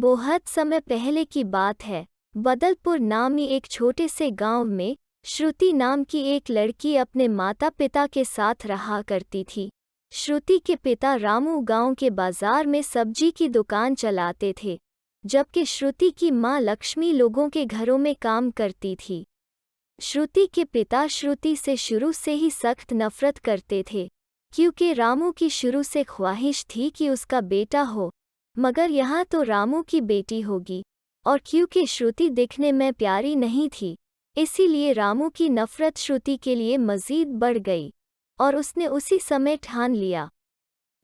बहुत समय पहले की बात है। बदलपुर नामी एक छोटे से गांव में श्रुति नाम की एक लड़की अपने माता पिता के साथ रहा करती थी। श्रुति के पिता रामू गांव के बाजार में सब्जी की दुकान चलाते थे, जबकि श्रुति की मां लक्ष्मी लोगों के घरों में काम करती थी। श्रुति के पिता श्रुति से शुरू से ही सख्त नफरत करते थे, क्योंकि रामू की शुरू से ख्वाहिश थी कि उसका बेटा हो, मगर यहाँ तो रामू की बेटी होगी। और क्योंकि श्रुति दिखने में प्यारी नहीं थी, इसीलिए रामू की नफरत श्रुति के लिए मज़ीद बढ़ गई और उसने उसी समय ठान लिया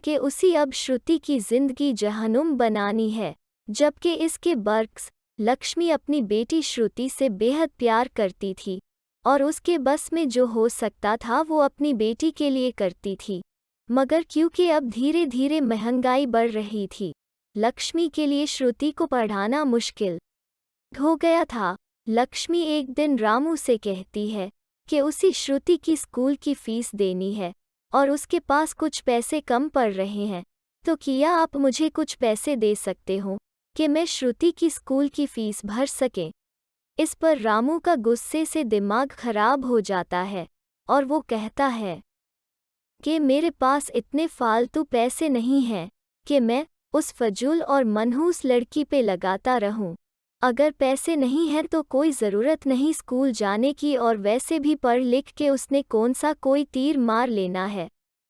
कि उसी अब श्रुति की जिंदगी जहन्नुम बनानी है। जबकि इसके बरक्स लक्ष्मी अपनी बेटी श्रुति से बेहद प्यार करती थी और उसके बस में जो हो सकता था वो अपनी बेटी के लिए करती थी। मगर क्योंकि अब धीरे धीरे महंगाई बढ़ रही थी, लक्ष्मी के लिए श्रुति को पढ़ाना मुश्किल हो गया था। लक्ष्मी एक दिन रामू से कहती है कि उसी श्रुति की स्कूल की फीस देनी है और उसके पास कुछ पैसे कम पड़ रहे हैं, तो क्या आप मुझे कुछ पैसे दे सकते हो कि मैं श्रुति की स्कूल की फीस भर सकें। इस पर रामू का गुस्से से दिमाग खराब हो जाता है और वो कहता है कि मेरे पास इतने फालतू पैसे नहीं हैं कि मैं उस फजूल और मनहूस लड़की पे लगाता रहूं। अगर पैसे नहीं हैं तो कोई ज़रूरत नहीं स्कूल जाने की, और वैसे भी पढ़ लिख के उसने कौन सा कोई तीर मार लेना है,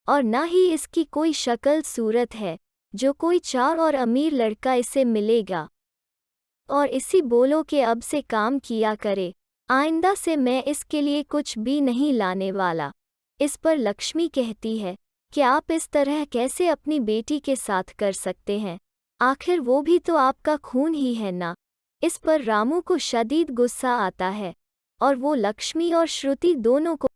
और ना ही इसकी कोई शक्ल सूरत है जो कोई चार और अमीर लड़का इसे मिलेगा। और इसी बोलो कि अब से काम किया करे, आइंदा से मैं इसके लिए कुछ भी नहीं लाने वाला। इस पर लक्ष्मी कहती है कि आप इस तरह कैसे अपनी बेटी के साथ कर सकते हैं, आखिर वो भी तो आपका खून ही है ना। इस पर रामू को शदीद गुस्सा आता है और वो लक्ष्मी और श्रुति दोनों को